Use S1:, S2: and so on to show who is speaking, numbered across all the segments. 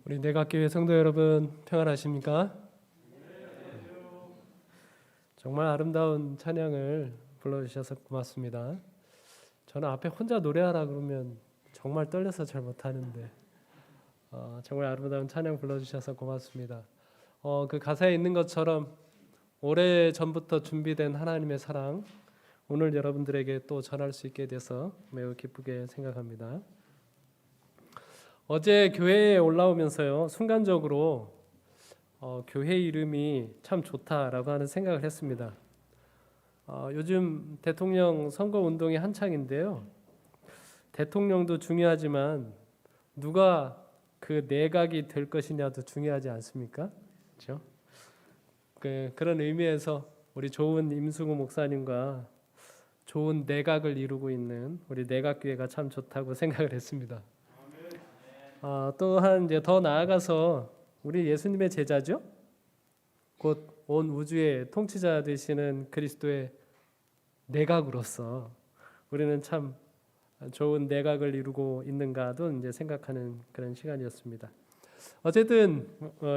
S1: 우리 내각교회 성도 여러분 평안하십니까? 정말 아름다운 찬양을 불러주셔서 고맙습니다. 저는 앞에 혼자 노래하라 그러면 정말 떨려서 잘 못하는데 정말 아름다운 찬양 불러주셔서 고맙습니다. 그 가사에 있는 것처럼 오래 전부터 준비된 하나님의 사랑 오늘 여러분들에게 또 전할 수 있게 돼서 매우 기쁘게 생각합니다. 어제 교회에 올라오면서요 순간적으로 교회 이름이 참 좋다라고 하는 생각을 했습니다. 요즘 대통령 선거 운동이 한창인데요. 대통령도 중요하지만 누가 그 내각이 될 것이냐도 중요하지 않습니까? 그렇죠? 그런 의미에서 우리 좋은 임승우 목사님과 좋은 내각을 이루고 있는 우리 내각교회가 참 좋다고 생각을 했습니다. 또한 이제 더 나아가서 우리 예수님의 제자죠. 곧 온 우주의 통치자 되시는 그리스도의 내각으로서 우리는 참 좋은 내각을 이루고 있는가도 이제 생각하는 그런 시간이었습니다. 어쨌든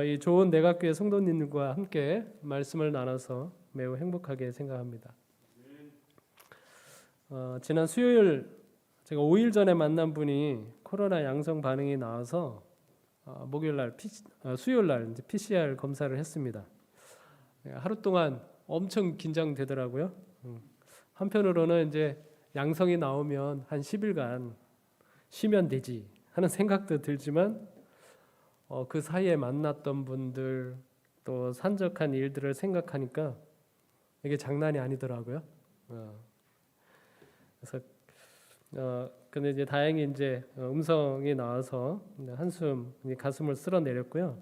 S1: 이 좋은 내각교회 성도님과 함께 말씀을 나눠서 매우 행복하게 생각합니다. 지난 수요일 제가 5일 전에 만난 분이 코로나 양성 반응이 나와서 수요일 날 이제 PCR 검사를 했습니다. 하루 동안 엄청 긴장되더라고요. 한편으로는 이제 양성이 나오면 한 10일간 쉬면 되지 하는 생각도 들지만 그 사이에 만났던 분들 또 산적한 일들을 생각하니까 이게 장난이 아니더라고요. 그래서 근데 이제 다행히 이제 음성이 나와서 한숨 가슴을 쓸어내렸고요.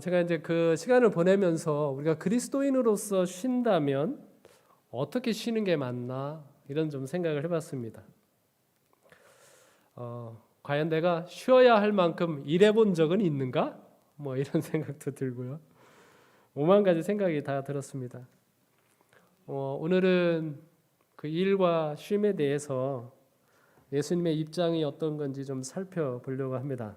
S1: 제가 이제 그 시간을 보내면서 우리가 그리스도인으로서 쉰다면 어떻게 쉬는 게 맞나 이런 좀 생각을 해봤습니다. 과연 내가 쉬어야 할 만큼 일해본 적은 있는가? 뭐 이런 생각도 들고요. 오만 가지 생각이 다 들었습니다. 오늘은 그 일과 쉼에 대해서 예수님의 입장이 어떤 건지 좀 살펴보려고 합니다.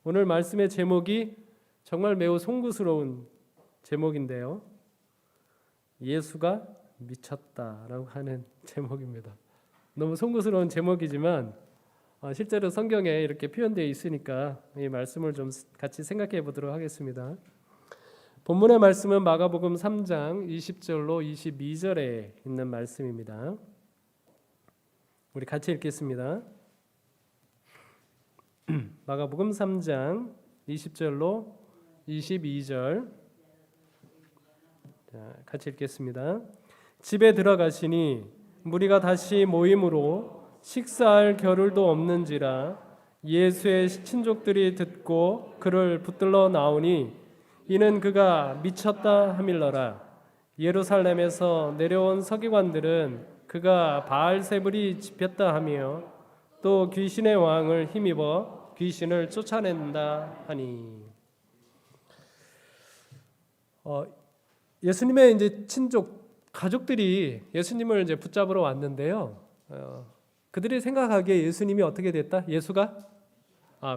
S1: 오늘 말씀의 제목이 정말 매우 송구스러운 제목인데요. 예수가 미쳤다라고 하는 제목입니다. 너무 송구스러운 제목이지만 실제로 성경에 이렇게 표현되어 있으니까 이 말씀을 좀 같이 생각해 보도록 하겠습니다. 본문의 말씀은 마가복음 3장 20절로 22절에 있는 말씀입니다. 우리 같이 읽겠습니다. 마가복음 3장 20절로 22절 같이 읽겠습니다. 집에 들어가시니 무리가 다시 모임으로 식사할 겨를도 없는지라 예수의 친족들이 듣고 그를 붙들러 나오니 이는 그가 미쳤다 함일러라. 예루살렘에서 내려온 서기관들은 그가 바알세불이 집혔다 하며 또 귀신의 왕을 힘입어 귀신을 쫓아낸다 하니. 예수님의 이제 친족 가족들이 예수님을 이제 붙잡으러 왔는데요. 그들이 생각하기에 예수님이 어떻게 됐다? 예수가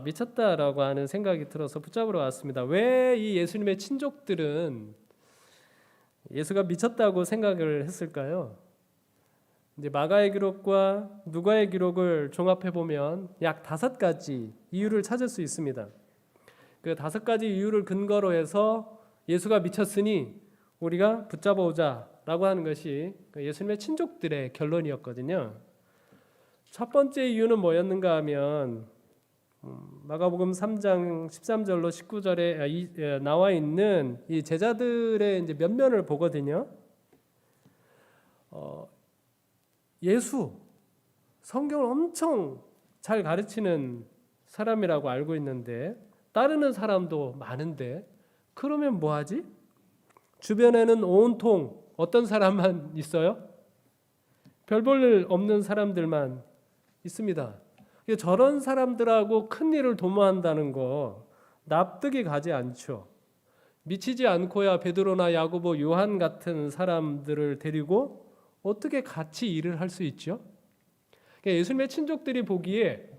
S1: 미쳤다라고 하는 생각이 들어서 붙잡으러 왔습니다. 왜 이 예수님의 친족들은 예수가 미쳤다고 생각을 했을까요? 이제 마가의 기록과 누가의 기록을 종합해 보면 약 5가지 이유를 찾을 수 있습니다. 그 5가지 이유를 근거로 해서 예수가 미쳤으니 우리가 붙잡아 오자라고 하는 것이 예수님의 친족들의 결론이었거든요. 첫 번째 이유는 뭐였는가 하면 마가복음 3장 13절로 19절에 나와 있는 이 제자들의 이제 면면을 보거든요. 예수 성경을 엄청 잘 가르치는 사람이라고 알고 있는데 따르는 사람도 많은데 그러면 뭐하지? 주변에는 온통 어떤 사람만 있어요? 별 볼 일 없는 사람들만 있습니다. 저런 사람들하고 큰 일을 도모한다는 거 납득이 가지 않죠. 미치지 않고야 베드로나 야고보, 요한 같은 사람들을 데리고 어떻게 같이 일을 할 수 있죠? 예수님의 친족들이 보기에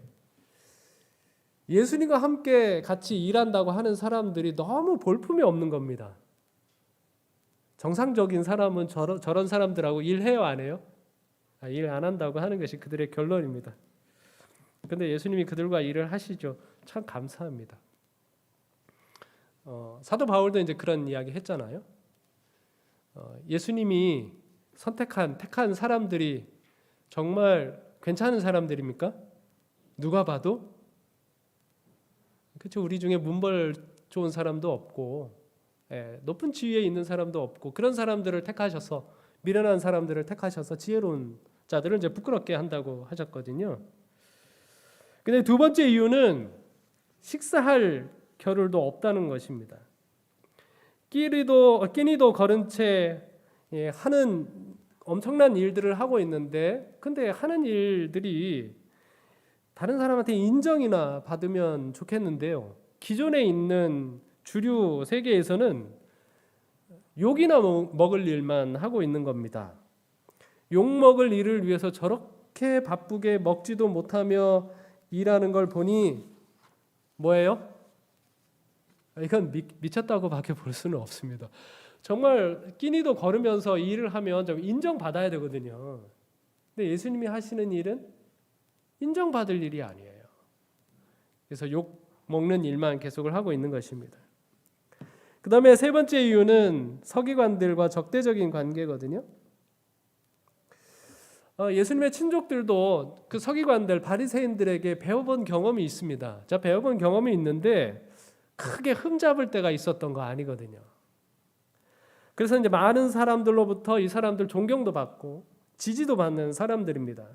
S1: 예수님과 함께 같이 일한다고 하는 사람들이 너무 볼품이 없는 겁니다. 정상적인 사람은 저런 사람들하고 일해요, 안 해요? 일 안 한다고 하는 것이 그들의 결론입니다. 그런데 예수님이 그들과 일을 하시죠. 참 감사합니다. 사도 바울도 이제 그런 이야기 했잖아요. 예수님이 택한 사람들이 정말 괜찮은 사람들입니까? 누가 봐도 그렇죠. 우리 중에 문벌 좋은 사람도 없고, 높은 지위에 있는 사람도 없고, 그런 사람들을 택하셔서, 미련한 사람들을 택하셔서 지혜로운 자들을 이제 부끄럽게 한다고 하셨거든요. 근데 두 번째 이유는 식사할 겨를도 없다는 것입니다. 끼니도 거른 채 하는 엄청난 일들을 하고 있는데, 근데 하는 일들이 다른 사람한테 인정이나 받으면 좋겠는데요. 기존에 있는 주류 세계에서는 욕이나 먹을 일만 하고 있는 겁니다. 욕 먹을 일을 위해서 저렇게 바쁘게 먹지도 못하며 일하는 걸 보니 뭐예요? 이건 미쳤다고 밖에 볼 수는 없습니다. 정말 끼니도 거르면서 일을 하면 좀 인정받아야 되거든요. 근데 예수님이 하시는 일은 인정받을 일이 아니에요. 그래서 욕 먹는 일만 계속을 하고 있는 것입니다. 그 다음에 세 번째 이유는 서기관들과 적대적인 관계거든요. 예수님의 친족들도 그 서기관들, 바리새인들에게 배워본 경험이 있습니다. 자, 배워본 경험이 있는데 크게 흠잡을 때가 있었던 거 아니거든요. 그래서 이제 많은 사람들로부터 이 사람들 존경도 받고 지지도 받는 사람들입니다.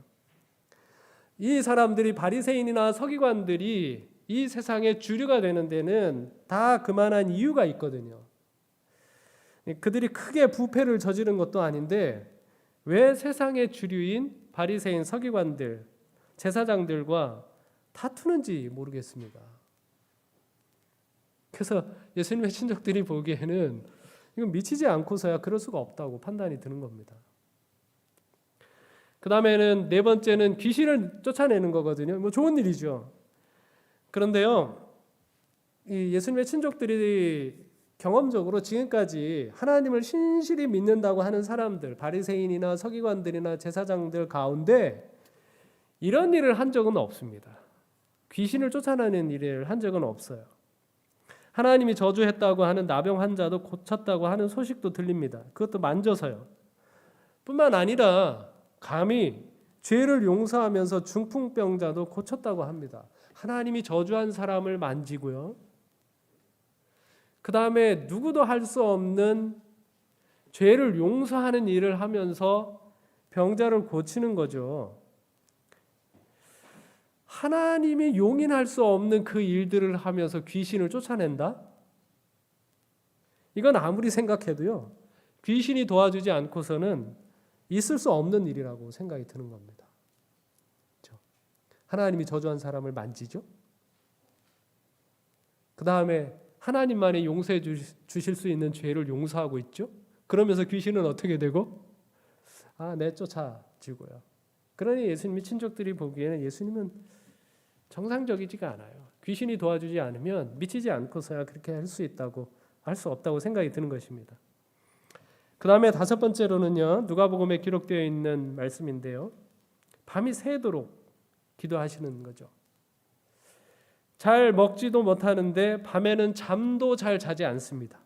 S1: 이 사람들이 바리새인이나 서기관들이 이 세상의 주류가 되는 데는 다 그만한 이유가 있거든요. 그들이 크게 부패를 저지른 것도 아닌데 왜 세상의 주류인 바리새인 서기관들, 제사장들과 다투는지 모르겠습니다. 그래서 예수님의 친족들이 보기에는 이건 미치지 않고서야 그럴 수가 없다고 판단이 드는 겁니다. 그 다음에는 네 번째는 귀신을 쫓아내는 거거든요. 뭐 좋은 일이죠. 그런데요, 이 예수님의 친족들이 경험적으로 지금까지 하나님을 신실히 믿는다고 하는 사람들, 바리새인이나 서기관들이나 제사장들 가운데 이런 일을 한 적은 없습니다. 귀신을 쫓아내는 일을 한 적은 없어요. 하나님이 저주했다고 하는 나병 환자도 고쳤다고 하는 소식도 들립니다. 그것도 만져서요. 뿐만 아니라 감히 죄를 용서하면서 중풍병자도 고쳤다고 합니다. 하나님이 저주한 사람을 만지고요. 그 다음에 누구도 할 수 없는 죄를 용서하는 일을 하면서 병자를 고치는 거죠. 하나님이 용인할 수 없는 그 일들을 하면서 귀신을 쫓아낸다? 이건 아무리 생각해도요, 귀신이 도와주지 않고서는 있을 수 없는 일이라고 생각이 드는 겁니다. 그렇죠? 하나님이 저주한 사람을 만지죠. 그 다음에 하나님만이 용서해 주실 수 있는 죄를 용서하고 있죠. 그러면서 귀신은 어떻게 되고? 내쫓아지고요. 그러니 예수님이 친족들이 보기에는 예수님은 정상적이지가 않아요. 귀신이 도와주지 않으면 미치지 않고서야 그렇게 할 수 없다고 생각이 드는 것입니다. 그 다음에 다섯 번째로는요, 누가복음에 기록되어 있는 말씀인데요, 밤이 새도록 기도하시는 거죠. 잘 먹지도 못하는데 밤에는 잠도 잘 자지 않습니다.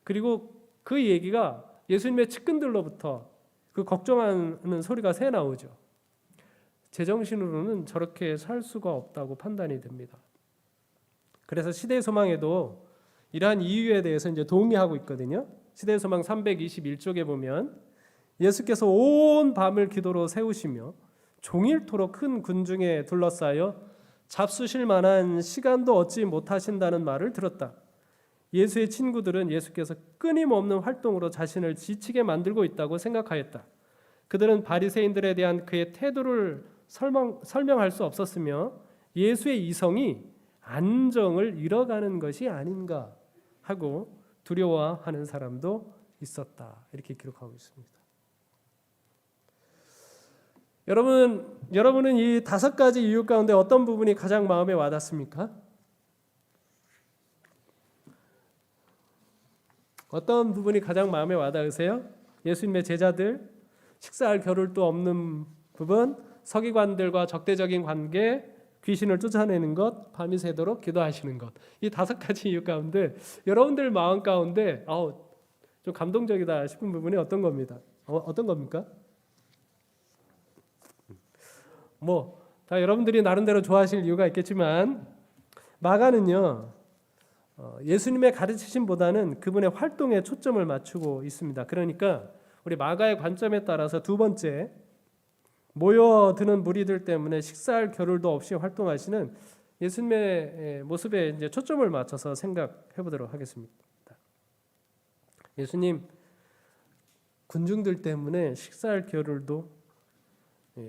S1: 그리고 그 얘기가 예수님의 측근들로부터 그 걱정하는 소리가 새 나오죠. 제정신으로는 저렇게 살 수가 없다고 판단이 됩니다. 그래서 시대의 소망에도 이러한 이유에 대해서 이제 동의하고 있거든요. 시대의 소망 321쪽에 보면 예수께서 온 밤을 기도로 세우시며 종일토록 큰 군중에 둘러싸여 잡수실 만한 시간도 얻지 못하신다는 말을 들었다. 예수의 친구들은 예수께서 끊임없는 활동으로 자신을 지치게 만들고 있다고 생각하였다. 그들은 바리새인들에 대한 그의 태도를 설명할 수 없었으며 예수의 이성이 안정을 잃어가는 것이 아닌가 하고 두려워하는 사람도 있었다. 이렇게 기록하고 있습니다. 여러분은 이 5가지 이유 가운데 어떤 부분이 가장 마음에 와닿습니까? 어떤 부분이 가장 마음에 와닿으세요? 예수님의 제자들, 식사할 겨를도 없는 부분, 서기관들과 적대적인 관계, 귀신을 쫓아내는 것, 밤이 새도록 기도하시는 것. 이 5가지 이유 가운데 여러분들 마음 가운데 좀 감동적이다 싶은 부분이 어떤 겁니다. 어떤 겁니까? 다 여러분들이 나름대로 좋아하실 이유가 있겠지만 마가는요 예수님의 가르치심보다는 그분의 활동에 초점을 맞추고 있습니다. 그러니까 우리 마가의 관점에 따라서 두 번째, 모여드는 무리들 때문에 식사할 겨를도 없이 활동하시는 예수님의 모습에 이제 초점을 맞춰서 생각해 보도록 하겠습니다. 예수님 군중들 때문에 식사할 겨를도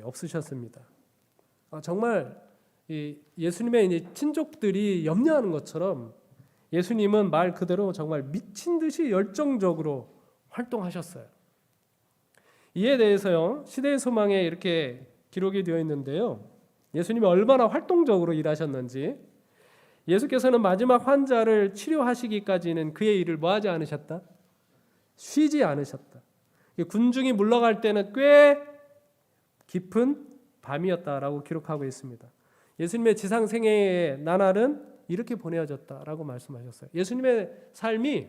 S1: 없으셨습니다. 정말 예수님의 이제 친족들이 염려하는 것처럼 예수님은 말 그대로 정말 미친 듯이 열정적으로 활동하셨어요. 이에 대해서요 시대의 소망에 이렇게 기록이 되어 있는데요. 예수님이 얼마나 활동적으로 일하셨는지, 예수께서는 마지막 환자를 치료하시기까지는 그의 일을 뭐하지 않으셨다? 쉬지 않으셨다. 군중이 물러갈 때는 꽤 깊은 밤이었다라고 기록하고 있습니다. 예수님의 지상생애의 나날은 이렇게 보내어졌다라고 말씀하셨어요. 예수님의 삶이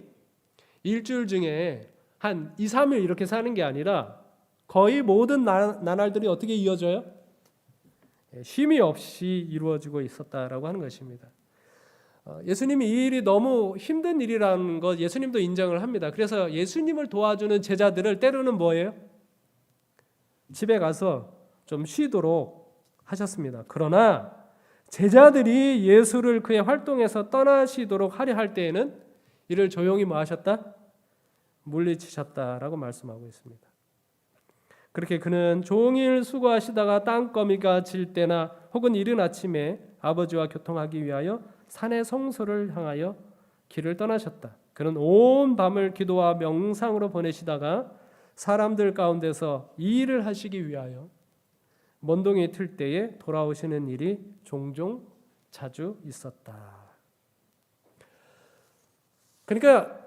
S1: 일주일 중에 한 2, 3일 이렇게 사는 게 아니라 거의 모든 나날들이 어떻게 이어져요? 쉼이 없이 이루어지고 있었다라고 하는 것입니다. 예수님이 이 일이 너무 힘든 일이라는 것 예수님도 인정을 합니다. 그래서 예수님을 도와주는 제자들을 때로는 뭐예요? 집에 가서 좀 쉬도록 하셨습니다. 그러나 제자들이 예수를 그의 활동에서 떠나시도록 하려 할 때에는 이를 조용히 뭐 하셨다? 물리치셨다라고 말씀하고 있습니다. 그렇게 그는 종일 수고하시다가 땅거미가 질 때나 혹은 이른 아침에 아버지와 교통하기 위하여 산의 성소를 향하여 길을 떠나셨다. 그는 온 밤을 기도와 명상으로 보내시다가 사람들 가운데서 이 일을 하시기 위하여 먼동이 틀 때에 돌아오시는 일이 종종 자주 있었다. 그러니까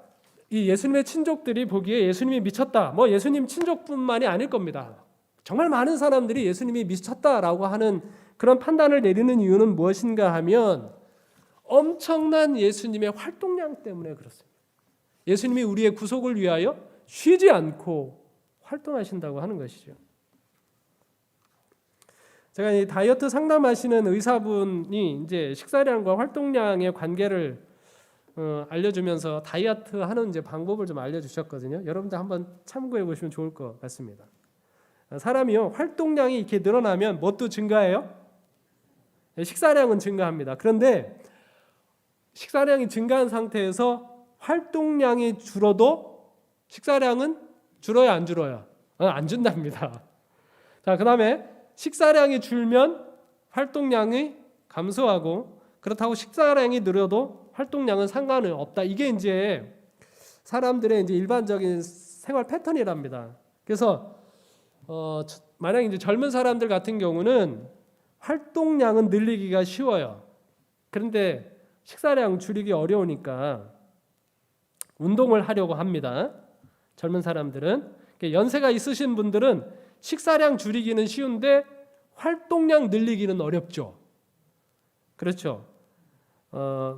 S1: 이 예수님의 친족들이 보기에 예수님이 미쳤다. 예수님 친족뿐만이 아닐 겁니다. 정말 많은 사람들이 예수님이 미쳤다라고 하는 그런 판단을 내리는 이유는 무엇인가 하면 엄청난 예수님의 활동량 때문에 그렇습니다. 예수님이 우리의 구속을 위하여 쉬지 않고 활동하신다고 하는 것이죠. 제가 이 다이어트 상담하시는 의사분이 이제 식사량과 활동량의 관계를 알려주면서 다이어트 하는 이제 방법을 좀 알려주셨거든요. 여러분들 한번 참고해 보시면 좋을 것 같습니다. 사람이요 활동량이 이렇게 늘어나면 뭣도 증가해요? 식사량은 증가합니다. 그런데 식사량이 증가한 상태에서 활동량이 줄어도 식사량은 줄어요, 안 줄어요? 안 준답니다. 자, 그다음에 식사량이 줄면 활동량이 감소하고, 그렇다고 식사량이 늘어도 활동량은 상관은 없다. 이게 이제 사람들의 이제 일반적인 생활 패턴이랍니다. 그래서 만약 이제 젊은 사람들 같은 경우는 활동량은 늘리기가 쉬워요. 그런데 식사량 줄이기 어려우니까 운동을 하려고 합니다. 젊은 사람들은. 연세가 있으신 분들은 식사량 줄이기는 쉬운데 활동량 늘리기는 어렵죠. 그렇죠.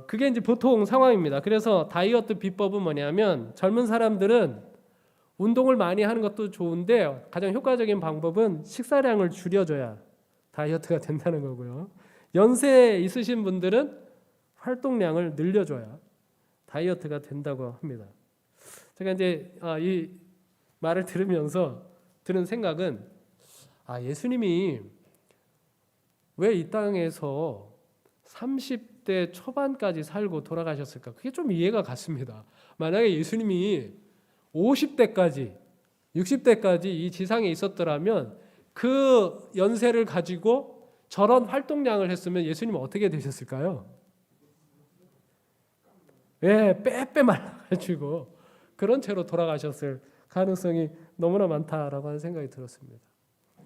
S1: 그게 이제 보통 상황입니다. 그래서 다이어트 비법은 뭐냐면 젊은 사람들은 운동을 많이 하는 것도 좋은데 가장 효과적인 방법은 식사량을 줄여줘야 다이어트가 된다는 거고요. 연세 있으신 분들은 활동량을 늘려줘야 다이어트가 된다고 합니다. 제가 이제 이 말을 들으면서 드는 생각은 예수님이 왜 이 땅에서 30대 초반까지 살고 돌아가셨을까? 그게 좀 이해가 갔습니다. 만약에 예수님이 50대까지 60대까지 이 지상에 있었더라면 그 연세를 가지고 저런 활동량을 했으면 예수님은 어떻게 되셨을까요? 빼빼 말라가지고 그런 채로 돌아가셨을 가능성이 너무나 많다라고 하는 생각이 들었습니다.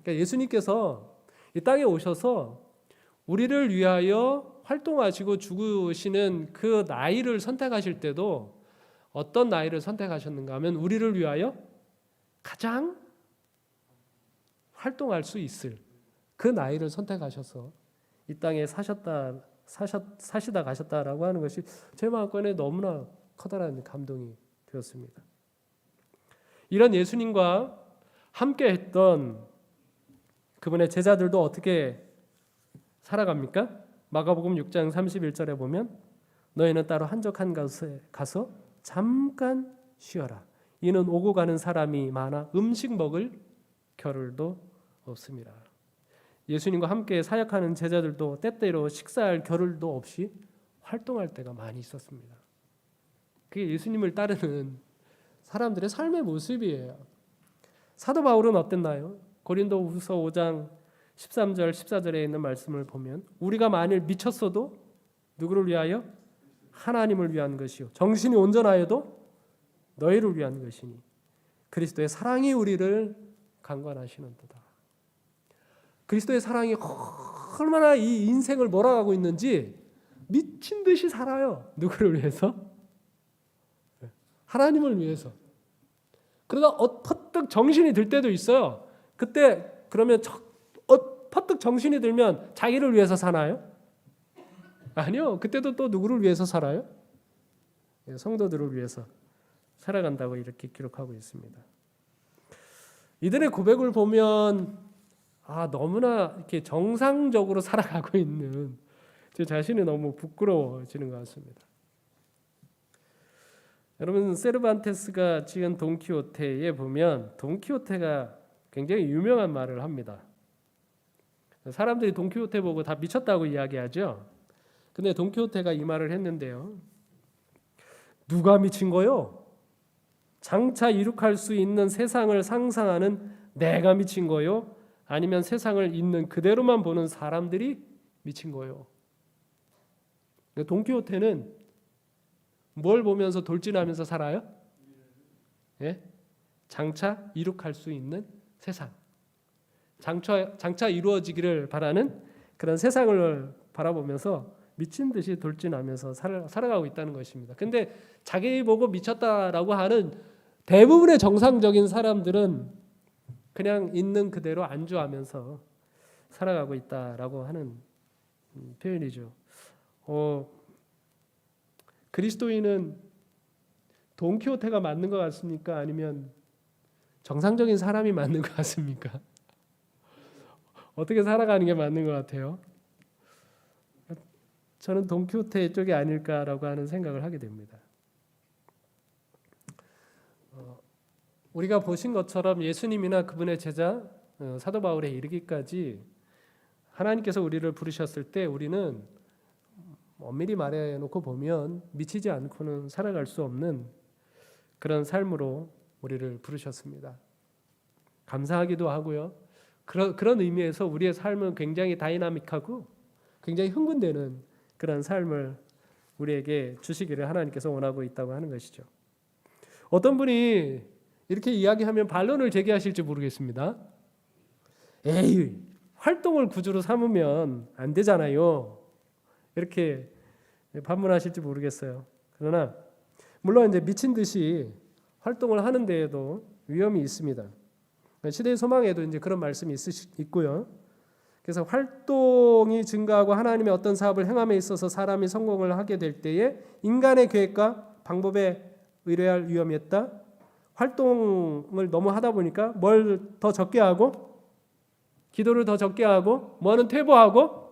S1: 그러니까 예수님께서 이 땅에 오셔서 우리를 위하여 활동하시고 죽으시는 그 나이를 선택하실 때도 어떤 나이를 선택하셨는가 하면 우리를 위하여 가장 활동할 수 있을 그 나이를 선택하셔서 이 땅에 사시다 가셨다라고 하는 것이 제 마음권에 너무나 커다란 감동이 되었습니다. 이런 예수님과 함께 했던 그분의 제자들도 어떻게 살아갑니까? 마가복음 6장 31절에 보면 너희는 따로 한적한 곳에 가서 잠깐 쉬어라. 이는 오고 가는 사람이 많아 음식 먹을 겨를도 없습니다. 예수님과 함께 사역하는 제자들도 때때로 식사할 겨를도 없이 활동할 때가 많이 있었습니다. 그게 예수님을 따르는 사람들의 삶의 모습이에요. 사도 바울은 어땠나요? 고린도후서 5장 13절 14절에 있는 말씀을 보면 우리가 만일 미쳤어도 누구를 위하여? 하나님을 위한 것이요 정신이 온전하여도 너희를 위한 것이니 그리스도의 사랑이 우리를 강권하시는도다. 그리스도의 사랑이 얼마나 이 인생을 몰아가고 있는지 미친 듯이 살아요. 누구를 위해서? 하나님을 위해서. 그러다 퍼뜩 정신이 들 때도 있어요. 그때 그러면 퍼뜩 정신이 들면 자기를 위해서 사나요? 아니요. 그때도 또 누구를 위해서 살아요? 성도들을 위해서 살아간다고 이렇게 기록하고 있습니다. 이들의 고백을 보면 너무나 이렇게 정상적으로 살아가고 있는 제 자신이 너무 부끄러워지는 것 같습니다. 여러분 세르반테스가 지은 돈키호테에 보면 돈키호테가 굉장히 유명한 말을 합니다. 사람들이 돈키호테 보고 다 미쳤다고 이야기하죠. 근데 돈키호테가 이 말을 했는데요. 누가 미친 거요? 장차 이룩할 수 있는 세상을 상상하는 내가 미친 거요? 아니면 세상을 있는 그대로만 보는 사람들이 미친 거요? 돈키호테는 뭘 보면서 돌진하면서 살아요? 예? 장차 이룩할 수 있는 세상. 장차 이루어지기를 바라는 그런 세상을 바라보면서 미친 듯이 돌진하면서 살아가고 있다는 것입니다. 근데 자기 보고 미쳤다라고 하는 대부분의 정상적인 사람들은 그냥 있는 그대로 안주하면서 살아가고 있다라고 하는 표현이죠. 그리스도인은 돈키호테가 맞는 것 같습니까? 아니면 정상적인 사람이 맞는 것 같습니까? 어떻게 살아가는 게 맞는 것 같아요? 저는 돈키호테 쪽이 아닐까라고 하는 생각을 하게 됩니다. 우리가 보신 것처럼 예수님이나 그분의 제자 사도 바울에 이르기까지 하나님께서 우리를 부르셨을 때 우리는 엄밀히 말해놓고 보면 미치지 않고는 살아갈 수 없는 그런 삶으로 우리를 부르셨습니다. 감사하기도 하고요. 그런 의미에서 우리의 삶은 굉장히 다이나믹하고 굉장히 흥분되는 그런 삶을 우리에게 주시기를 하나님께서 원하고 있다고 하는 것이죠. 어떤 분이 이렇게 이야기하면 반론을 제기하실지 모르겠습니다. 에이, 활동을 구주로 삼으면 안 되잖아요. 이렇게 반문하실지 모르겠어요. 그러나 물론 이제 미친 듯이 활동을 하는 데에도 위험이 있습니다. 시대의 소망에도 이제 그런 말씀이 있고요. 그래서 활동이 증가하고 하나님의 어떤 사업을 행함에 있어서 사람이 성공을 하게 될 때에 인간의 계획과 방법에 의뢰할 위험이 있다. 활동을 너무 하다 보니까 뭘 더 적게 하고 기도를 더 적게 하고 뭐는 퇴보하고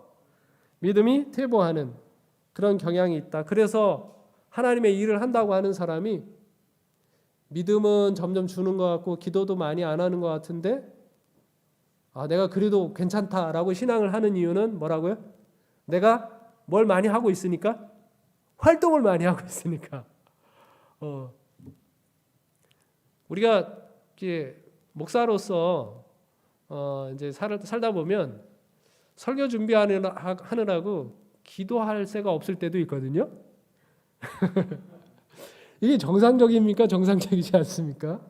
S1: 믿음이 퇴보하는 그런 경향이 있다. 그래서 하나님의 일을 한다고 하는 사람이 믿음은 점점 주는 것 같고 기도도 많이 안 하는 것 같은데 내가 그래도 괜찮다라고 신앙을 하는 이유는 뭐라고요? 내가 뭘 많이 하고 있으니까? 활동을 많이 하고 있으니까. 우리가 이제 목사로서 이제 살다 보면 설교 준비하느라고 기도할 새가 없을 때도 있거든요. 이게 정상적입니까? 정상적이지 않습니까?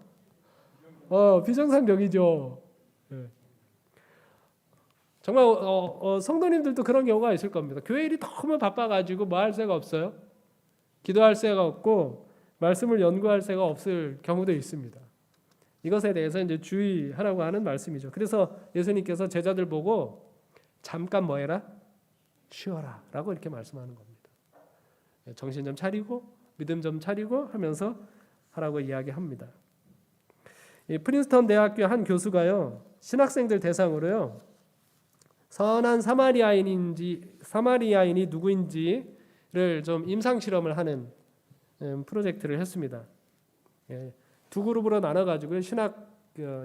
S1: 비정상적이죠. 정말 성도님들도 그런 경우가 있을 겁니다. 교회 일이 너무 바빠가지고 뭐 할 새가 없어요. 기도할 새가 없고 말씀을 연구할 새가 없을 경우도 있습니다. 이것에 대해서 이제 주의하라고 하는 말씀이죠. 그래서 예수님께서 제자들 보고 잠깐 뭐 해라? 쉬어라 라고 이렇게 말씀하는 겁니다. 정신 좀 차리고 믿음 좀 차리고 하면서 하라고 이야기합니다. 이 프린스턴 대학교 한 교수가요, 신학생들 대상으로요, 선한 사마리아인이 누구인지를 좀 임상 실험을 하는 프로젝트를 했습니다. 두 그룹으로 나눠가지고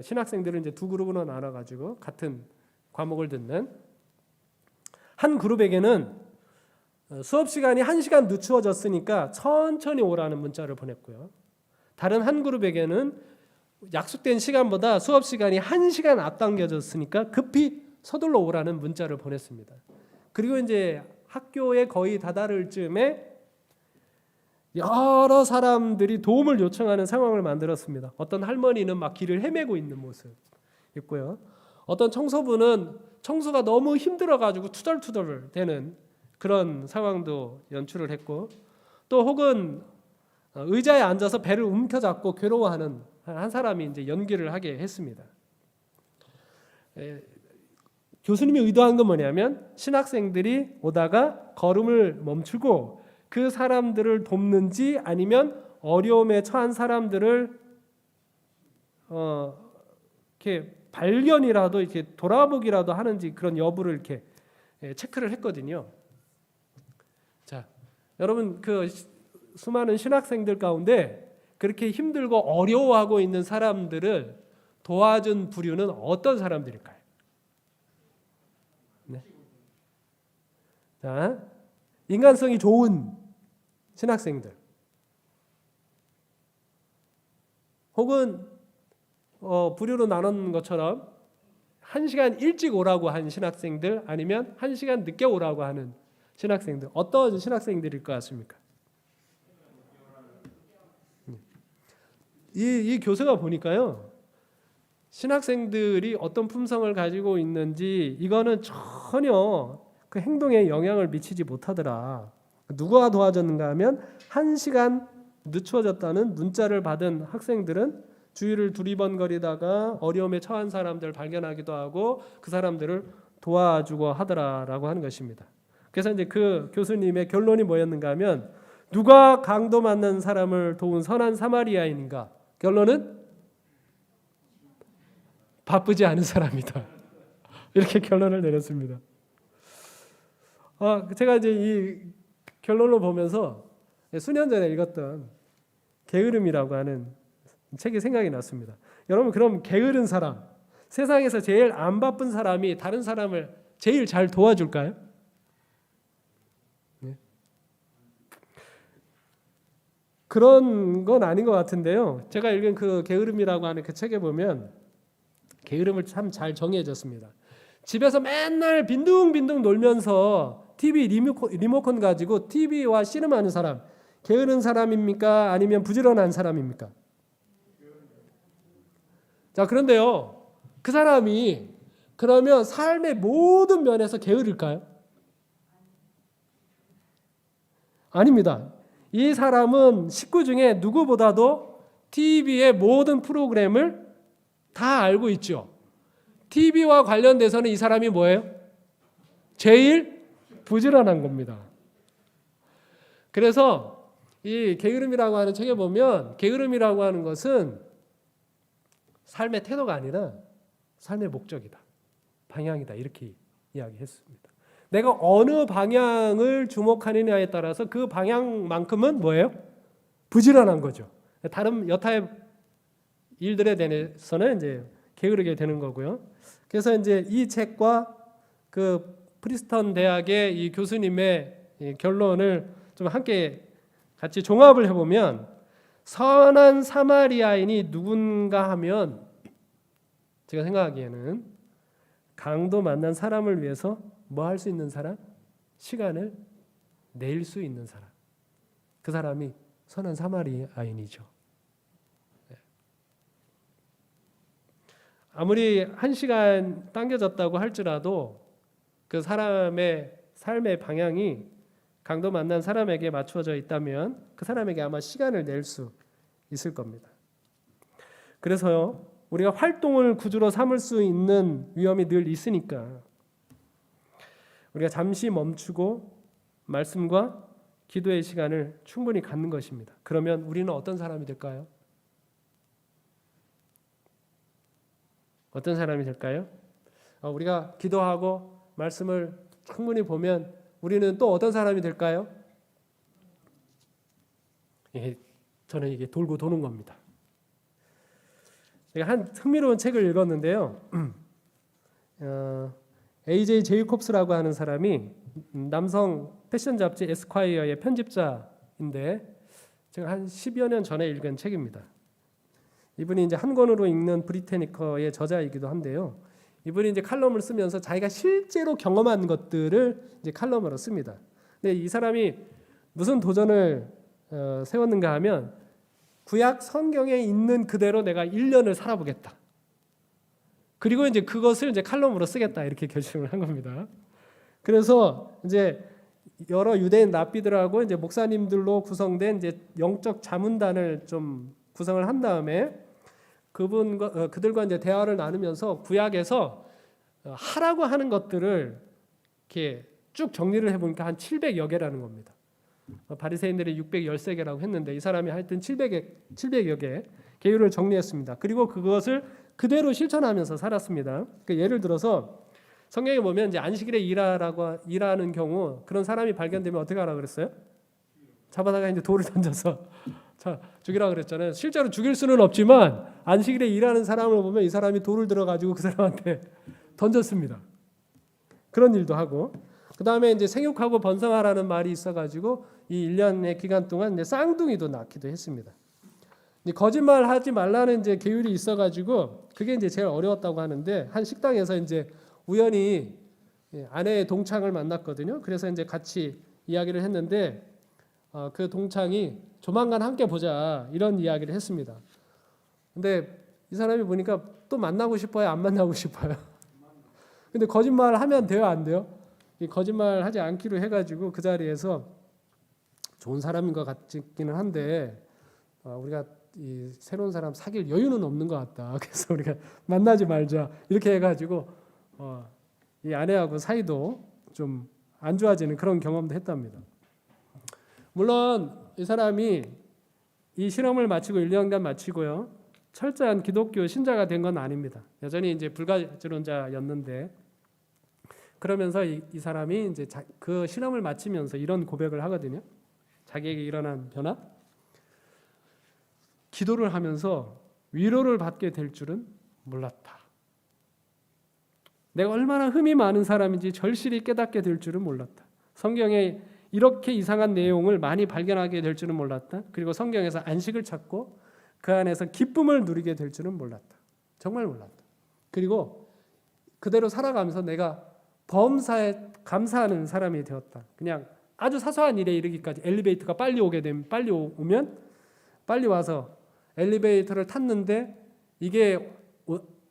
S1: 신학생들을 이제 두 그룹으로 나눠가지고 같은 과목을 듣는 한 그룹에게는 수업 시간이 1시간 늦추어졌으니까 천천히 오라는 문자를 보냈고요. 다른 한 그룹에게는 약속된 시간보다 수업 시간이 1시간 앞당겨졌으니까 급히 서둘러 오라는 문자를 보냈습니다. 그리고 이제 학교에 거의 다다를 즈음에 여러 사람들이 도움을 요청하는 상황을 만들었습니다. 어떤 할머니는 막 길을 헤매고 있는 모습 있고요. 어떤 청소부는 청소가 너무 힘들어가지고 투덜투덜 되는 그런 상황도 연출을 했고, 또 혹은 의자에 앉아서 배를 움켜잡고 괴로워하는 한 사람이 이제 연기를 하게 했습니다. 교수님이 의도한 건 뭐냐면 신학생들이 오다가 걸음을 멈추고 그 사람들을 돕는지 아니면 어려움에 처한 사람들을 이렇게 발견이라도 이렇게 돌아보기라도 하는지 그런 여부를 이렇게 체크를 했거든요. 자, 여러분 그 수많은 신학생들 가운데 그렇게 힘들고 어려워하고 있는 사람들을 도와준 부류는 어떤 사람들일까요? 네. 자, 인간성이 좋은 신학생들, 혹은 부류로 나눈 것처럼 1시간 일찍 오라고 한 신학생들, 아니면 1시간 늦게 오라고 하는 신학생들, 어떤 신학생들일 것 같습니까? 이 교수가 보니까요, 신학생들이 어떤 품성을 가지고 있는지 이거는 전혀 그 행동에 영향을 미치지 못하더라. 누가 도와줬는가 하면 1시간 늦춰졌다는 문자를 받은 학생들은 주위를 두리번거리다가 어려움에 처한 사람들을 발견하기도 하고 그 사람들을 도와주고 하더라라고 하는 것입니다. 그래서 이제 그 교수님의 결론이 뭐였는가 하면, 누가 강도 맞는 사람을 도운 선한 사마리아인인가? 결론은 바쁘지 않은 사람이다. 이렇게 결론을 내렸습니다. 제가 이제 이 결론을 보면서 수년 전에 읽었던 게으름이라고 하는 책이 생각이 났습니다. 여러분, 그럼 게으른 사람, 세상에서 제일 안 바쁜 사람이 다른 사람을 제일 잘 도와줄까요? 네. 그런 건 아닌 것 같은데요. 제가 읽은 그 게으름이라고 하는 그 책에 보면 게으름을 참 잘 정의해줬습니다. 집에서 맨날 빈둥빈둥 놀면서 TV 리모컨 가지고 TV와 씨름하는 사람, 게으른 사람입니까? 아니면 부지런한 사람입니까? 자, 그런데요, 그 사람이 그러면 삶의 모든 면에서 게으를까요? 아닙니다. 이 사람은 식구 중에 누구보다도 TV의 모든 프로그램을 다 알고 있죠. TV와 관련돼서는 이 사람이 뭐예요? 제일 부지런한 겁니다. 그래서 이 게으름이라고 하는 책에 보면, 게으름이라고 하는 것은 삶의 태도가 아니라 삶의 목적이다, 방향이다, 이렇게 이야기했습니다. 내가 어느 방향을 주목하느냐에 따라서 그 방향만큼은 뭐예요? 부지런한 거죠. 다른 여타의 일들에 대해서는 이제 게으르게 되는 거고요. 그래서 이제 이 책과 그 프린스턴 대학의 이 교수님의 이 결론을 좀 함께 같이 종합을 해보면, 선한 사마리아인이 누군가 하면 제가 생각하기에는 강도 만난 사람을 위해서 뭐 할 수 있는 사람? 시간을 낼 수 있는 사람. 그 사람이 선한 사마리아인이죠. 아무리 1시간 당겨졌다고 할지라도 그 사람의 삶의 방향이 강도 만난 사람에게 맞추어져 있다면 그 사람에게 아마 시간을 낼 수 있을 겁니다. 그래서요, 우리가 활동을 구주로 삼을 수 있는 위험이 늘 있으니까 우리가 잠시 멈추고 말씀과 기도의 시간을 충분히 갖는 것입니다. 그러면 우리는 어떤 사람이 될까요? 어떤 사람이 될까요? 우리가 기도하고 말씀을 충분히 보면 우리는 또 어떤 사람이 될까요? 저는 이게 돌고 도는 겁니다. 제가 한 흥미로운 책을 읽었는데요. AJ 제이콥스라고 하는 사람이 남성 패션 잡지 에스콰이어의 편집자인데 제가 한 10여 년 전에 읽은 책입니다. 이분이 이제 한 권으로 읽는 브리테니커의 저자이기도 한데요. 이분이 이제 칼럼을 쓰면서 자기가 실제로 경험한 것들을 이제 칼럼으로 씁니다. 근데 이 사람이 무슨 도전을 세웠는가 하면 구약 성경에 있는 그대로 내가 1년을 살아보겠다. 그리고 이제 그것을 이제 칼럼으로 쓰겠다 이렇게 결심을 한 겁니다. 그래서 이제 여러 유대인 랍비들하고 이제 목사님들로 구성된 이제 영적 자문단을 좀 구성을 한 다음에 그들과 이제 대화를 나누면서 구약에서 하라고 하는 것들을 이렇게 쭉 정리를 해보니까 한 700여 개라는 겁니다. 바리새인들이 613개라고 했는데 이 사람이 하여튼 700여 개 계율을 정리했습니다. 그리고 그것을 그대로 실천하면서 살았습니다. 예를 들어서 성경에 보면 이제 안식일에 일하는 경우 그런 사람이 발견되면 어떻게 하라 그랬어요? 잡아다가 이제 돌을 던져서 죽이라 그랬잖아요. 실제로 죽일 수는 없지만 안식일에 일하는 사람을 보면 이 사람이 돌을 들어가지고 그 사람한테 던졌습니다. 그런 일도 하고 그 다음에 이제 생육하고 번성하라는 말이 있어가지고 이 1년의 기간 동안 이제 쌍둥이도 낳기도 했습니다. 거짓말하지 말라는 이제 계율이 있어가지고 그게 이제 제일 어려웠다고 하는데 한 식당에서 이제 우연히 아내의 동창을 만났거든요. 그래서 이제 같이 이야기를 했는데 그 동창이 조만간 함께 보자 이런 이야기를 했습니다. 근데 이 사람이 보니까 또 만나고 싶어요, 안 만나고 싶어요? 근데 거짓말 하면 돼요, 안 돼요? 거짓말 하지 않기로 해가지고 그 자리에서 좋은 사람인 것 같기는 한데 우리가 이 새로운 사람 사귈 여유는 없는 것 같다. 그래서 우리가 만나지 말자 이렇게 해가지고 이 아내하고 사이도 좀 안 좋아지는 그런 경험도 했답니다. 물론 이 사람이 이 실험을 마치고 1년간 마치고요 철저한 기독교 신자가 된 건 아닙니다. 여전히 이제 불가지론자였는데 그러면서 이 사람이 이제 그 실험을 마치면서 이런 고백을 하거든요. 자기에게 일어난 변화. 기도를 하면서 위로를 받게 될 줄은 몰랐다. 내가 얼마나 흠이 많은 사람인지 절실히 깨닫게 될 줄은 몰랐다. 성경에 이렇게 이상한 내용을 많이 발견하게 될 줄은 몰랐다. 그리고 성경에서 안식을 찾고 그 안에서 기쁨을 누리게 될 줄은 몰랐다. 정말 몰랐다. 그리고 그대로 살아가면서 내가 범사에 감사하는 사람이 되었다. 그냥 아주 사소한 일에 이르기까지 엘리베이터가 빨리 오면 빨리 와서 엘리베이터를 탔는데 이게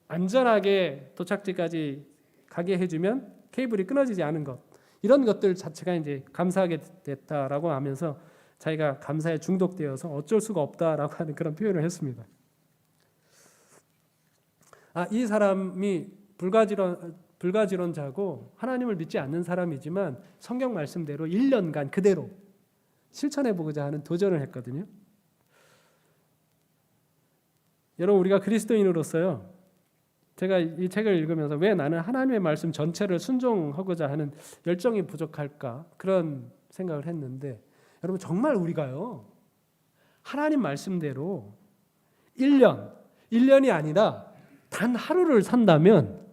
S1: 안전하게 도착지까지 가게 해주면 케이블이 끊어지지 않은 것 이런 것들 자체가 이제 감사하게 됐다라고 하면서 자기가 감사에 중독되어서 어쩔 수가 없다라고 하는 그런 표현을 했습니다. 이 사람이 불가지론자고 하나님을 믿지 않는 사람이지만 성경 말씀대로 1년간 그대로 실천해보고자 하는 도전을 했거든요. 여러분 우리가 그리스도인으로서요. 제가 이 책을 읽으면서 왜 나는 하나님의 말씀 전체를 순종하고자 하는 열정이 부족할까 그런 생각을 했는데 여러분 정말 우리가요. 하나님 말씀대로 1년이 아니라 단 하루를 산다면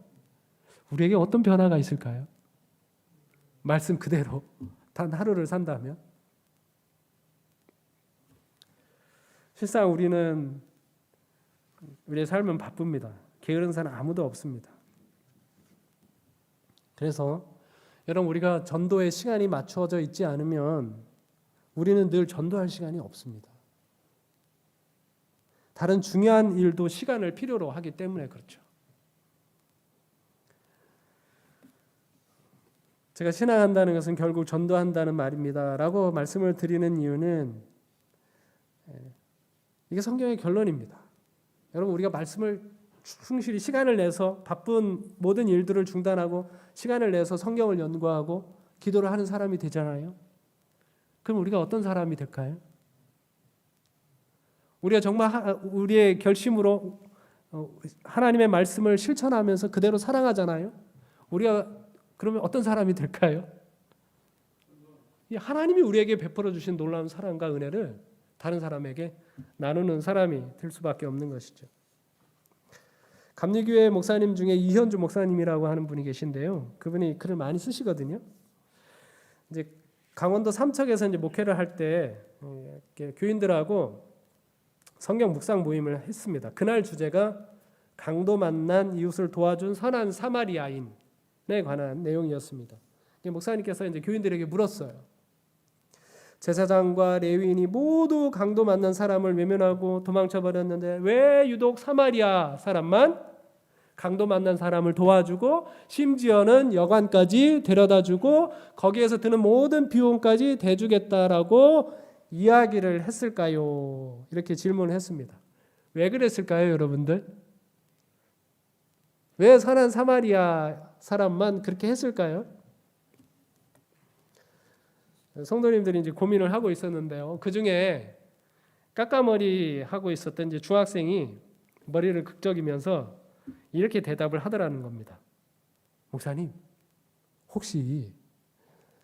S1: 우리에게 어떤 변화가 있을까요? 말씀 그대로 단 하루를 산다면 실상 우리의 삶은 바쁩니다. 게으른 사람 아무도 없습니다. 그래서 여러분 우리가 전도의 시간이 맞춰져 있지 않으면 우리는 늘 전도할 시간이 없습니다. 다른 중요한 일도 시간을 필요로 하기 때문에 그렇죠. 제가 신앙한다는 것은 결국 전도한다는 말입니다 라고 말씀을 드리는 이유는 이게 성경의 결론입니다. 여러분, 우리가 말씀을 충실히 시간을 내서 바쁜 모든 일들을 중단하고 시간을 내서 성경을 연구하고 기도를 하는 사람이 되잖아요. 그럼 우리가 어떤 사람이 될까요? 우리가 정말 우리의 결심으로 하나님의 말씀을 실천하면서 그대로 살아가잖아요. 우리가 그러면 어떤 사람이 될까요? 하나님이 우리에게 베풀어 주신 놀라운 사랑과 은혜를 다른 사람에게 나누는 사람이 될 수밖에 없는 것이죠. 감리교회 목사님 중에 이현주 목사님이라고 하는 분이 계신데요. 그분이 글을 많이 쓰시거든요. 이제 강원도 삼척에서 이제 목회를 할 때 교인들하고 성경 묵상 모임을 했습니다. 그날 주제가 강도 만난 이웃을 도와준 선한 사마리아인에 관한 내용이었습니다. 목사님께서 이제 교인들에게 물었어요. 제사장과 레위인이 모두 강도 만난 사람을 외면하고 도망쳐 버렸는데 왜 유독 사마리아 사람만 강도 만난 사람을 도와주고 심지어는 여관까지 데려다주고 거기에서 드는 모든 비용까지 대주겠다라고 이야기를 했을까요? 이렇게 질문을 했습니다. 왜 그랬을까요, 여러분들? 왜 선한 사마리아 사람만 그렇게 했을까요? 성도님들이 이제 고민을 하고 있었는데요. 그 중에 까까머리 하고 있었던 이제 중학생이 머리를 극적이면서 이렇게 대답을 하더라는 겁니다. 목사님, 혹시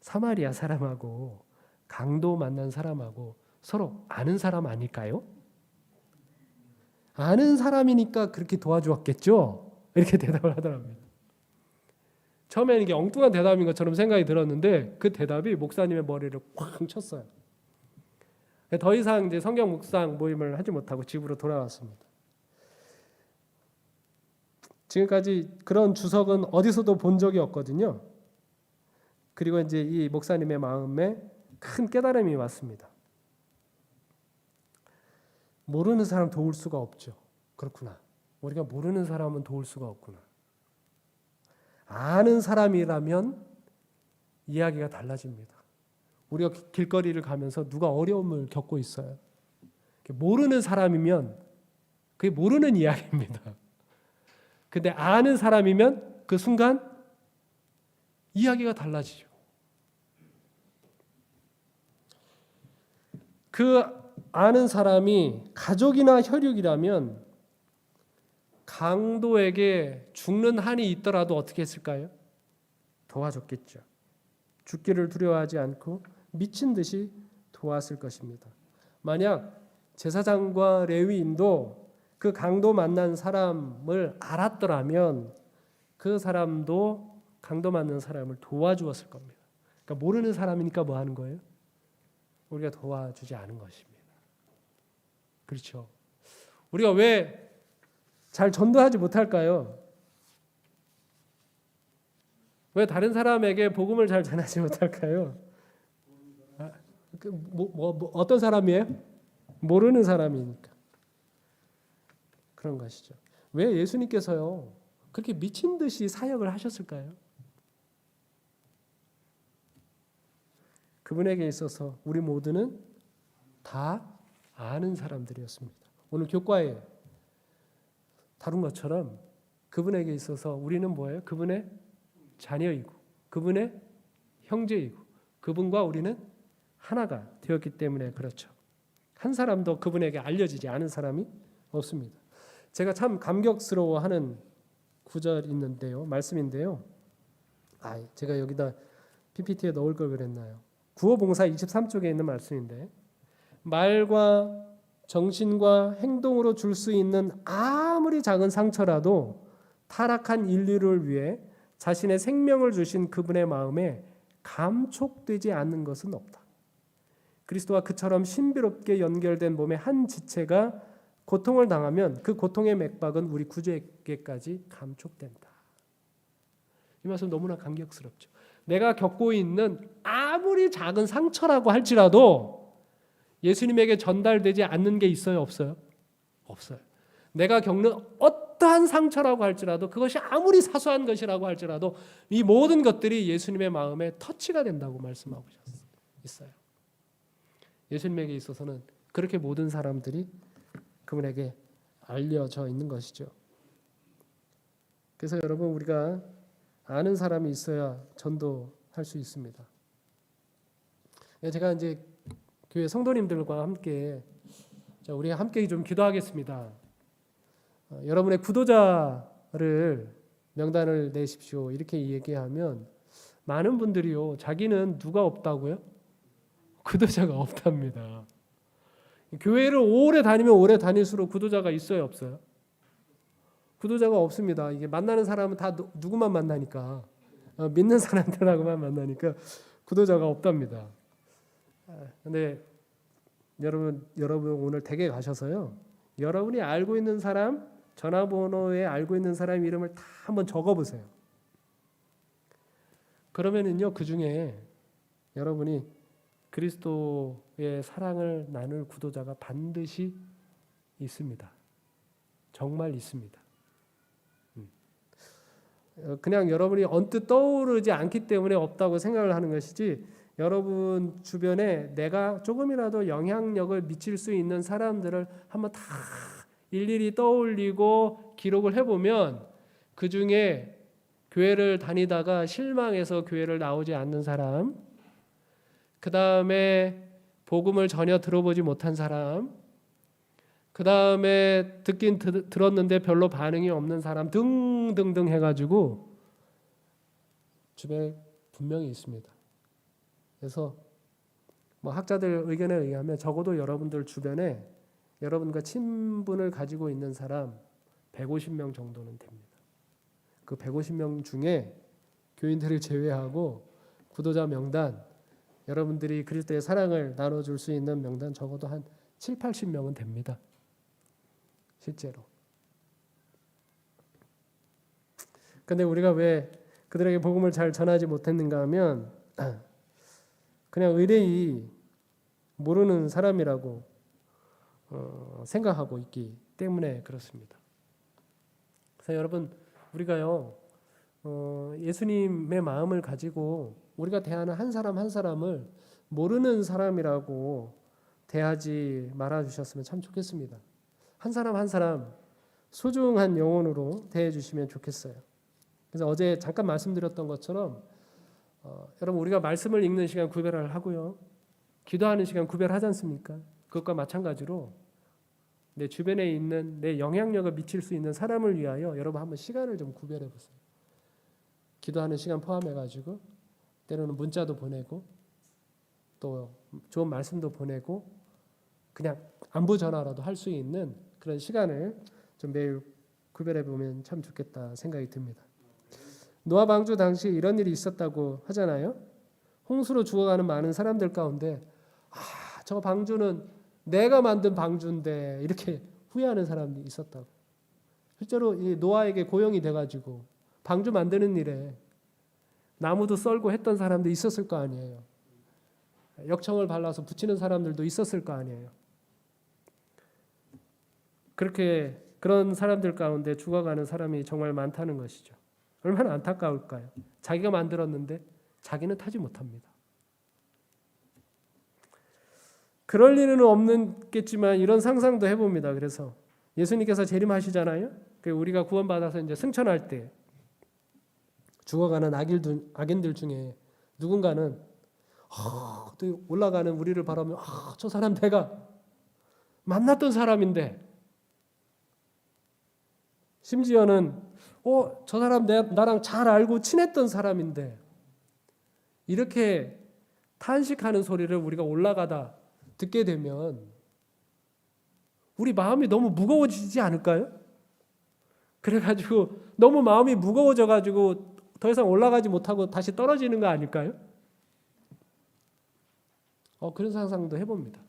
S1: 사마리아 사람하고 강도 만난 사람하고 서로 아는 사람 아닐까요? 아는 사람이니까 그렇게 도와주었겠죠? 이렇게 대답을 하더랍니다. 처음에는 이게 엉뚱한 대답인 것처럼 생각이 들었는데 그 대답이 목사님의 머리를 쾅 쳤어요. 더 이상 이제 성경 묵상 모임을 하지 못하고 집으로 돌아왔습니다. 지금까지 그런 주석은 어디서도 본 적이 없거든요. 그리고 이제 이 목사님의 마음에 큰 깨달음이 왔습니다. 모르는 사람 도울 수가 없죠. 그렇구나. 우리가 모르는 사람은 도울 수가 없구나. 아는 사람이라면 이야기가 달라집니다. 우리가 길거리를 가면서 누가 어려움을 겪고 있어요. 모르는 사람이면 그게 모르는 이야기입니다. 근데 아는 사람이면 그 순간 이야기가 달라지죠. 그 아는 사람이 가족이나 혈육이라면 강도에게 죽는 한이 있더라도 어떻게 했을까요? 도와줬겠죠. 죽기를 두려워하지 않고 미친 듯이 도왔을 것입니다. 만약 제사장과 레위인도 그 강도 만난 사람을 알았더라면 그 사람도 강도 만난 사람을 도와주었을 겁니다. 그러니까 모르는 사람이니까 뭐 하는 거예요? 우리가 도와주지 않은 것입니다. 그렇죠. 우리가 왜 잘 전도하지 못할까요? 왜 다른 사람에게 복음을 잘 전하지 못할까요? 어떤 사람이에요? 모르는 사람이니까. 그런 것이죠. 왜 예수님께서요 그렇게 미친 듯이 사역을 하셨을까요? 그분에게 있어서 우리 모두는 다 아는 사람들이었습니다. 오늘 교과에 다룬 것처럼 그분에게 있어서 우리는 뭐예요? 그분의 자녀이고 그분의 형제이고 그분과 우리는 하나가 되었기 때문에 그렇죠. 한 사람도 그분에게 알려지지 않은 사람이 없습니다. 제가 참 감격스러워하는 구절이 있는데요. 말씀인데요. 제가 여기다 PPT에 넣을 걸 그랬나요? 구호봉사 23쪽에 있는 말씀인데 말과 정신과 행동으로 줄 수 있는 아무리 작은 상처라도 타락한 인류를 위해 자신의 생명을 주신 그분의 마음에 감촉되지 않는 것은 없다. 그리스도와 그처럼 신비롭게 연결된 몸의 한 지체가 고통을 당하면 그 고통의 맥박은 우리 구주에게까지 감촉된다. 이 말씀 너무나 감격스럽죠. 내가 겪고 있는 아무리 작은 상처라고 할지라도 예수님에게 전달되지 않는 게 있어요? 없어요? 없어요. 내가 겪는 어떠한 상처라고 할지라도 그것이 아무리 사소한 것이라고 할지라도 이 모든 것들이 예수님의 마음에 터치가 된다고 말씀하고 있어요. 예수님에게 있어서는 그렇게 모든 사람들이 그분에게 알려져 있는 것이죠. 그래서 여러분 우리가 아는 사람이 있어야 전도할 수 있습니다. 제가 이제 교회 성도님들과 함께 우리 함께 좀 기도하겠습니다. 여러분의 구도자를 명단을 내십시오. 이렇게 얘기하면 많은 분들이요 자기는 누가 없다고요? 구도자가 없답니다. 교회를 오래 다니면 오래 다닐수록 구도자가 있어요, 없어요? 구도자가 없습니다. 이게 만나는 사람은 다 누구만 만나니까 믿는 사람들하고만 만나니까 구도자가 없답니다. 근데 여러분 오늘 댁에 가셔서요. 여러분이 알고 있는 사람, 전화번호에 알고 있는 사람 이름을 다 한번 적어보세요. 그러면은요 그 중에 여러분이 그리스도의 사랑을 나눌 구도자가 반드시 있습니다. 정말 있습니다. 그냥 여러분이 언뜻 떠오르지 않기 때문에 없다고 생각을 하는 것이지 여러분 주변에 내가 조금이라도 영향력을 미칠 수 있는 사람들을 한번 다 일일이 떠올리고 기록을 해보면 그 중에 교회를 다니다가 실망해서 교회를 나오지 않는 사람, 그 다음에 복음을 전혀 들어보지 못한 사람, 그 다음에 듣긴 들었는데 별로 반응이 없는 사람 등등등 해가지고 주변에 분명히 있습니다. 그래서 뭐 학자들 의견에 의하면 적어도 여러분들 주변에 여러분과 친분을 가지고 있는 사람 150명 정도는 됩니다. 그 150명 중에 교인들을 제외하고 구도자 명단, 여러분들이 그리스도의 사랑을 나눠줄 수 있는 명단 적어도 한 7, 80명은 됩니다. 실제로. 근데 우리가 왜 그들에게 복음을 잘 전하지 못했는가 하면 그냥 의뢰이 모르는 사람이라고 생각하고 있기 때문에 그렇습니다. 그래서 여러분 우리가요 예수님의 마음을 가지고 우리가 대하는 한 사람 한 사람을 모르는 사람이라고 대하지 말아주셨으면 참 좋겠습니다. 한 사람 한 사람 소중한 영혼으로 대해주시면 좋겠어요. 그래서 어제 잠깐 말씀드렸던 것처럼 여러분 우리가 말씀을 읽는 시간 구별을 하고요. 기도하는 시간 구별하지 않습니까? 그것과 마찬가지로 내 주변에 있는 내 영향력을 미칠 수 있는 사람을 위하여 여러분 한번 시간을 좀 구별해 보세요. 기도하는 시간 포함해가지고 때로는 문자도 보내고 또 좋은 말씀도 보내고 그냥 안부 전화라도 할 수 있는 그런 시간을 좀 매일 구별해 보면 참 좋겠다 생각이 듭니다. 노아 방주 당시 이런 일이 있었다고 하잖아요. 홍수로 죽어가는 많은 사람들 가운데 저 방주는 내가 만든 방주인데 이렇게 후회하는 사람이 있었다고. 실제로 이 노아에게 고용이 돼가지고 방주 만드는 일에 나무도 썰고 했던 사람도 있었을 거 아니에요. 역청을 발라서 붙이는 사람들도 있었을 거 아니에요. 그렇게 그런 사람들 가운데 죽어가는 사람이 정말 많다는 것이죠. 얼마나 안타까울까요? 자기가 만들었는데 자기는 타지 못합니다. 그럴 일은 없겠지만 이런 상상도 해봅니다. 그래서 예수님께서 재림하시잖아요. 우리가 구원받아서 이제 승천할 때 죽어가는 악인들 중에 누군가는 또 올라가는 우리를 바라보면 저 사람 내가 만났던 사람인데 심지어는 저 사람 나랑 잘 알고 친했던 사람인데 이렇게 탄식하는 소리를 우리가 올라가다 듣게 되면 우리 마음이 너무 무거워지지 않을까요? 그래가지고 너무 마음이 무거워져가지고 더 이상 올라가지 못하고 다시 떨어지는 거 아닐까요? 그런 상상도 해봅니다.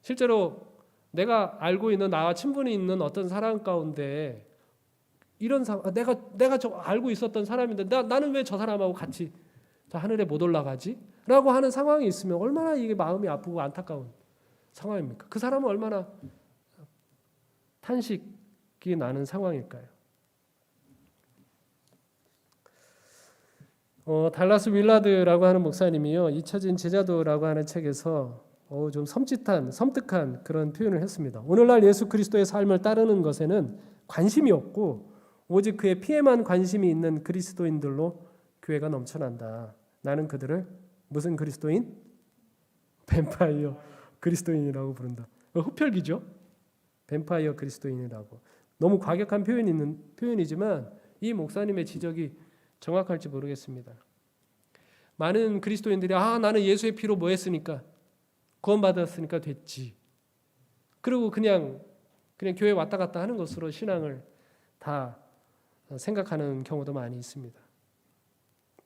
S1: 실제로 내가 알고 있는 나와 친분이 있는 어떤 사람 가운데 이런 상황, 내가 저 알고 있었던 사람인데 나는 왜 저 사람하고 같이 저 하늘에 못 올라가지? 라고 하는 상황이 있으면 얼마나 이게 마음이 아프고 안타까운 상황입니까? 그 사람은 얼마나 탄식이 나는 상황일까요? 달라스 윌라드라고 하는 목사님이요, 잊혀진 제자도라고 하는 책에서 좀 섬뜩한 그런 표현을 했습니다. 오늘날 예수 그리스도의 삶을 따르는 것에는 관심이 없고 오직 그의 피에만 관심이 있는 그리스도인들로 교회가 넘쳐난다. 나는 그들을 무슨 그리스도인? 뱀파이어 그리스도인이라고 부른다. 흡혈귀죠. 뱀파이어 그리스도인이라고. 너무 과격한 표현이지만 이 목사님의 지적이 정확할지 모르겠습니다. 많은 그리스도인들이 나는 예수의 피로 뭐 했으니까, 구원받았으니까 됐지. 그리고 그냥 교회 왔다 갔다 하는 것으로 신앙을 다 생각하는 경우도 많이 있습니다.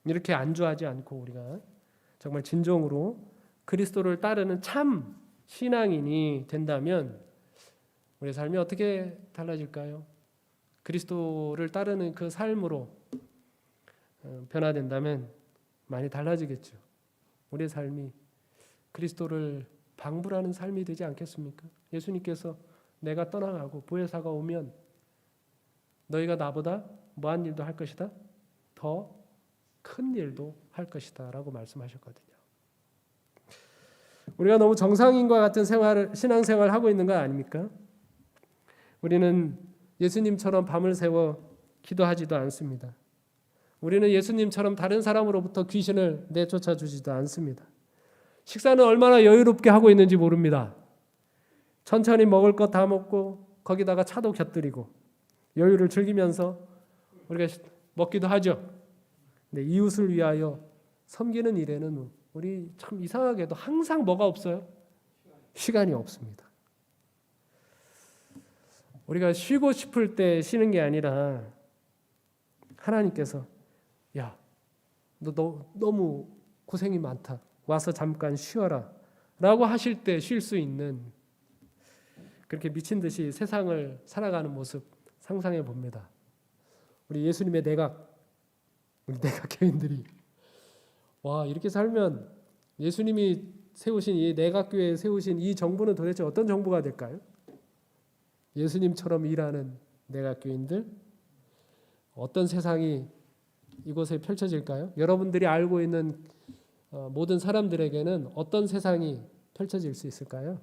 S1: 이렇게 안주하지 않고 우리가 정말 진정으로 그리스도를 따르는 참 신앙인이 된다면 우리의 삶이 어떻게 달라질까요? 그리스도를 따르는 그 삶으로 변화된다면 많이 달라지겠죠. 우리의 삶이 그리스도를 방불하는 삶이 되지 않겠습니까? 예수님께서 내가 떠나가고 보혜사가 오면 너희가 나보다 뭐한 일도 할 것이다? 더 큰 일도 할 것이다 라고 말씀하셨거든요. 우리가 너무 정상인과 같은 신앙생활을 하고 있는 거 아닙니까? 우리는 예수님처럼 밤을 새워 기도하지도 않습니다. 우리는 예수님처럼 다른 사람으로부터 귀신을 내쫓아 주지도 않습니다. 식사는 얼마나 여유롭게 하고 있는지 모릅니다. 천천히 먹을 것 다 먹고 거기다가 차도 곁들이고 여유를 즐기면서 우리가 먹기도 하죠. 근데 이웃을 위하여 섬기는 일에는 우리 참 이상하게도 항상 뭐가 없어요? 시간이 없습니다. 우리가 쉬고 싶을 때 쉬는 게 아니라 하나님께서 야, 너 너무 고생이 많다. 와서 잠깐 쉬어라 라고 하실 때 쉴 수 있는, 그렇게 미친 듯이 세상을 살아가는 모습 상상해 봅니다. 우리 예수님의 우리 내각교인들이 이렇게 살면 예수님이 세우신 이 내각교회에 세우신 이 정부는 도대체 어떤 정부가 될까요? 예수님처럼 일하는 내각교인들, 어떤 세상이 이곳에 펼쳐질까요? 여러분들이 알고 있는 모든 사람들에게는 어떤 세상이 펼쳐질 수 있을까요?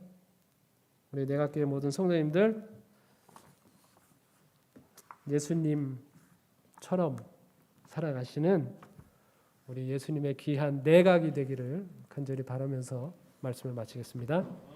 S1: 우리 내각교회 모든 성도님들, 예수님처럼 살아가시는 우리 예수님의 귀한 내각이 되기를 간절히 바라면서 말씀을 마치겠습니다.